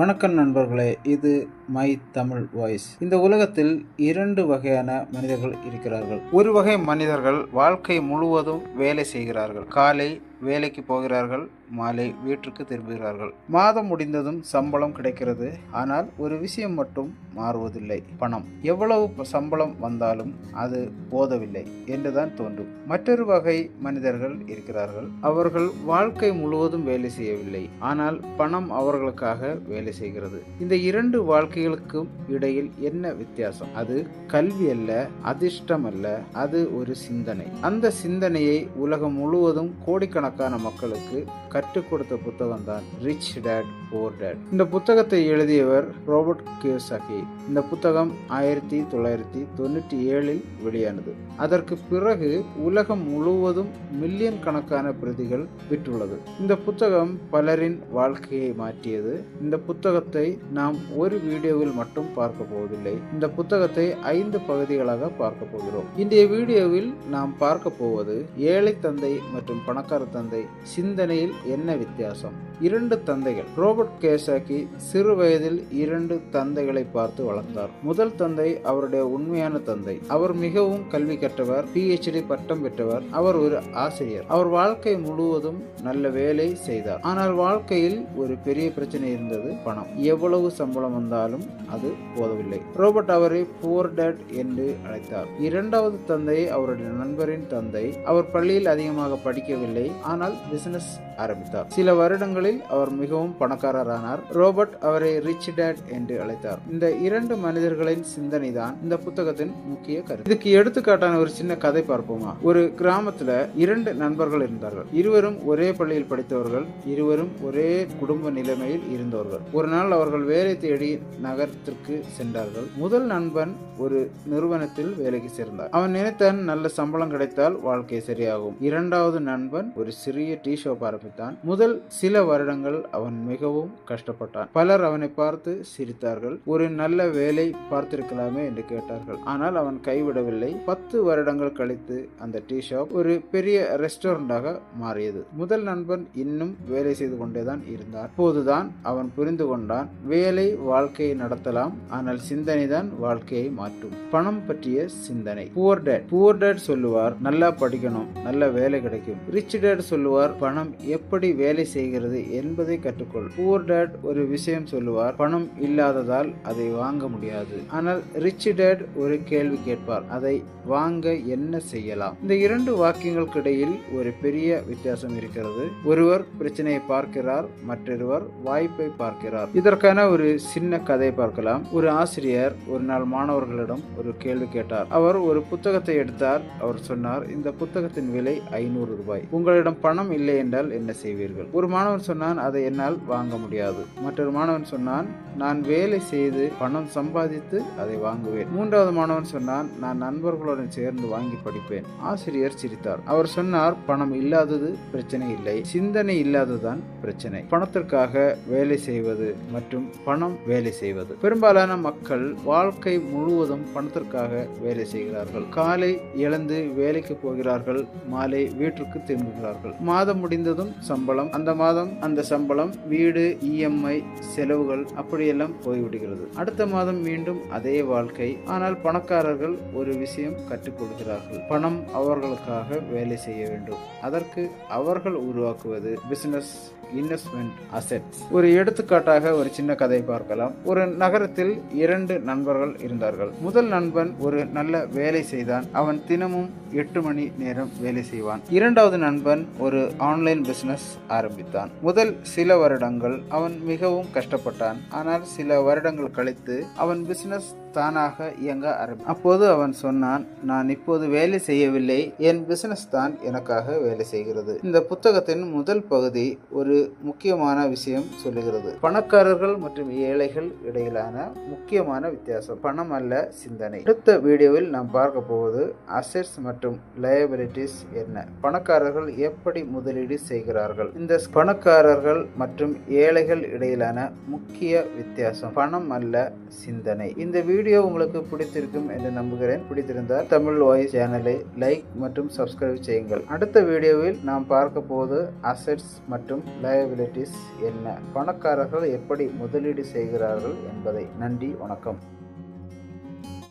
வணக்கம் நண்பர்களே, இது மை தமிழ் வாய்ஸ். இந்த உலகத்தில் இரண்டு வகையான மனிதர்கள் இருக்கிறார்கள். ஒரு வகை மனிதர்கள் வாழ்க்கை முழுவதும் வேலை செய்கிறார்கள். காலை வேலைக்கு போகிறார்கள், மாலை வீட்டிற்கு திரும்புகிறார்கள். மாதம் முடிந்ததும் சம்பளம் கிடைக்கிறது. ஆனால் ஒரு விஷயம் மட்டும் மாறுவதில்லை, பணம். எவ்வளவு சம்பளம் வந்தாலும் அது போதவில்லை என்றுதான் தோன்றும். மற்றொரு வகை மனிதர்கள் இருக்கிறார்கள். அவர்கள் வாழ்க்கை முழுவதும் வேலை செய்யவில்லை, ஆனால் பணம் அவர்களுக்காக வேலை செய்கிறது. இந்த இரண்டு வாழ்க்கைகளுக்கும் இடையில் என்ன வித்தியாசம்? அது கல்வி அல்ல, அதிர்ஷ்டம் அல்ல, அது ஒரு சிந்தனை. அந்த சிந்தனையை உலகம் முழுவதும் கோடிக்கணக்கான மக்களுக்கு கற்றுக் கொடுத்த புத்தகம் தான் ரிச் டேட் புவர் டேட். இந்த புத்தகத்தை எழுதியவர் ராபர்ட் கியோசாகி. இந்த புத்தகம் 1997 வெளியானது. அதற்கு பிறகு உலகம் முழுவதும் மில்லியன் கணக்கான பிரதிகள் விற்றுள்ளது. இந்த புத்தகம் பலரின் வாழ்க்கையை மாற்றியது. இந்த புத்தகத்தை நாம் ஒரு வீடியோவில் மட்டும் பார்க்க போவதில்லை. இந்த புத்தகத்தை 5 பகுதிகளாக பார்க்க போகிறோம். இன்றைய வீடியோவில் நாம் பார்க்க போவது ஏழை தந்தை மற்றும் பணக்கார தந்தை சிந்தனையில் என்ன வித்தியாசம். இரண்டு தந்தைகள். ராபர்ட் கியோசாகி சிறு வயதில் 2 தந்தைகளை பார்த்து வளர்ந்தார். முதல் தந்தை அவருடைய உண்மையான தந்தை. அவர் மிகவும் கல்வி கற்றவர், PhD பட்டம் பெற்றவர். அவர் ஒரு ஆசிரியர். அவர் வாழ்க்கை முழுவதும் நல்ல வேலை செய்தார். ஆனால் வாழ்க்கையில் ஒரு பெரிய பிரச்சனை இருந்தது, பணம். எவ்வளவு சம்பளம் வந்தாலும் அது போதவில்லை. ராபர்ட் அவரை புவர் டேட் என்று அழைத்தார். இரண்டாவது தந்தை அவருடைய நண்பரின் தந்தை. அவர் பள்ளியில் அதிகமாக படிக்கவில்லை, ஆனால் பிசினஸ் ஆரம்பித்தார். சில வருடங்களில் அவர் மிகவும் பணக்காரரானார். ராபர்ட் அவரை ரிச் டேட் என்று அழைத்தார். இந்த இரண்டு மனிதர்களின் சிந்தனை தான் இந்த புத்தகத்தின் முக்கிய கருத்து. இதுக்கு எடுத்துக்காட்டான ஒரு சின்ன கதை பார்ப்போமா? ஒரு கிராமத்துல 2 நண்பர்கள் இருந்தார்கள். இருவரும் ஒரே பள்ளியில் படித்தவர்கள், இருவரும் ஒரே குடும்ப நிலைமையில் இருந்தவர்கள். ஒரு நாள் அவர்கள் வேலை தேடி நகரத்திற்கு சென்றார்கள். முதல் நண்பன் ஒரு நிறுவனத்தில் வேலைக்கு சேர்ந்தார். அவன் நினைத்தான் நல்ல சம்பளம் கிடைத்தால் வாழ்க்கை சரியாகும். இரண்டாவது நண்பன் ஒரு சிறிய டீ ஷாப் ஆரம்பித்தான். முதல் சில வருடங்கள் அவன் மிகவும் கஷ்டப்பட்டான். பலர் அவனை பார்த்து சிரித்தார்கள். ஒரு நல்ல வேலை பார்த்திருக்கலாமே என்று கேட்டார்கள். ஆனால் அவன் கைவிடவில்லை. 10 வருடங்கள் கழித்து அந்த டீ ஷாப் ஒரு பெரிய ரெஸ்டாரண்டாக மாறியது. முதல் நண்பன் இன்னும் வேலை செய்து கொண்டேதான் இருந்தான். அப்போதுதான் அவன் புரிந்து கொண்டான், வேலை வாழ்க்கையை நடத்தலாம், ஆனால் சிந்தனை தான் வாழ்க்கையை மாற்றும். பணம் பற்றிய சிந்தனை. புவர் டேட் சொல்லுவார், நல்லா படிக்கணும், நல்ல வேலை கிடைக்கும். ரிச் டேட் சொல்லுவார், பணம் எப்படி வேலை செய்கிறது என்பதை கற்றுக்கொள். புவர் டேட் ஒரு விஷயம் சொல்லுவார், பணம் இல்லாததால் அதை வாங்க முடியாது. ஆனால் ரிச் டேட் ஒரு கேள்வி கேட்பார், அதை வாங்க என்ன செய்யலாம்? இந்த இரண்டு வாக்கியங்களுக்கு இடையில் ஒரு பெரிய வித்தியாசம் இருக்கிறது. ஒருவர் பிரச்சனையை பார்க்கிறார், மற்றொருவர் வாய்ப்பை பார்க்கிறார். இதற்கான ஒரு சின்ன கதை பார்க்கலாம். ஒரு ஆசிரியர் ஒரு நாள் மாணவர்களிடம் ஒரு கேள்வி கேட்டார். அவர் ஒரு புத்தகத்தை எடுத்தார். அவர் சொன்னார், இந்த புத்தகத்தின் விலை 500 ரூபாய். உங்களிடம் பணம் இல்லை என்றால் என்ன செய்வீர்கள்? ஒரு மாணவன் சொன்னான், அதை என்னால் வாங்க முடியாது. மற்றொரு மாணவன் சொன்னான், நான் வேலை செய்து பணம் சம்பாதித்து அதை வாங்குவேன். மூன்றாவது மாணவன் சொன்னான், நான் நண்பர்களுடன் சேர்ந்து வாங்கி படிப்பேன். ஆசிரியர் சிரித்தார். அவர் சொன்னார், பணம் இல்லாதது பிரச்சனை இல்லை, சிந்தனை இல்லாததுதான் பிரச்சனை. பணத்திற்காக வேலை செய்வது மற்றும் பணம் வேலை செய்வது. பெரும்பாலான மக்கள் வாழ்க்கை முழுவதும் பணத்திற்காக வேலை செய்கிறார்கள். காலை எழுந்து வேலைக்கு போகிறார்கள், மாலை வீட்டிற்கு திரும்புகிறார்கள். மாதம் முடிந்ததும் சம்பளம். அந்த மாதம் அந்த சம்பளம், வீடு, EMI, செலவுகள் அப்படியெல்லாம் போய்விடுகிறது. அடுத்த மாதம் மீண்டும் அதே வாழ்க்கை. ஆனால் பணக்காரர்கள் ஒரு விஷயம் கற்றுக்கொள்கிறார்கள், பணம் அவர்களுக்காக வேலை செய்ய வேண்டும். அதற்கு அவர்கள் உருவாக்குவது பிசினஸ், இன்வெஸ்ட்மெண்ட், அசெட்ஸ். ஒரு எடுத்துக்காட்டாக ஒரு சின்ன கதை பார்க்கலாம். ஒரு நகரத்தில் 2 நண்பர்கள் இருந்தார்கள். முதல் நண்பன் ஒரு நல்ல வேலை செய்தான். அவன் தினமும் 8 மணி நேரம் வேலை செய்வான். இரண்டாவது நண்பன் ஒரு ஆன்லைன் பிசினஸ் ஆரம்பித்தான். முதல் சில வருடங்கள் அவன் மிகவும் கஷ்டப்பட்டான். ஆனால் சில வருடங்கள் கழித்து அவன் பிசினஸ் தானாக இயங்க ஆரம்பித்தான். அப்போது அவன் சொன்னான், நான் இப்போது வேலை செய்யவில்லை, என் பிசினஸ் தான் எனக்காக வேலை செய்கிறது. இந்த புத்தகத்தின் முதல் பகுதி ஒரு முக்கியமான விஷயம் சொல்லுகிறது. பணக்காரர்கள் மற்றும் ஏழைகள் இடையிலான முக்கியமான வித்தியாசம் பணம் அல்ல, சிந்தனை. அடுத்த வீடியோவில் நாம் பார்க்க போவது அசெட்ஸ் மற்றும் லயபிலிட்டிஸ் என்ன, பணக்காரர்கள் எப்படி முதலீடு செய்கிறார்கள். இந்த பணக்காரர்கள் மற்றும் ஏழைகள் இடையிலான முக்கிய வித்தியாசம் பணம் அல்ல, சிந்தனை. இந்த வீடியோ வீடியோ உங்களுக்கு பிடித்திருக்கும் என்று நம்புகிறேன். பிடித்திருந்தால் தமிழ் வாய்ஸ் சேனலை லைக் மற்றும் சப்ஸ்கிரைப் செய்யுங்கள். அடுத்த வீடியோவில் நாம் பார்க்க போவது அசெட்ஸ் மற்றும் லயபிலிட்டிஸ் என்ன, பணக்காரர்கள் எப்படி முதலீடு செய்கிறார்கள் என்பதை. நன்றி, வணக்கம்.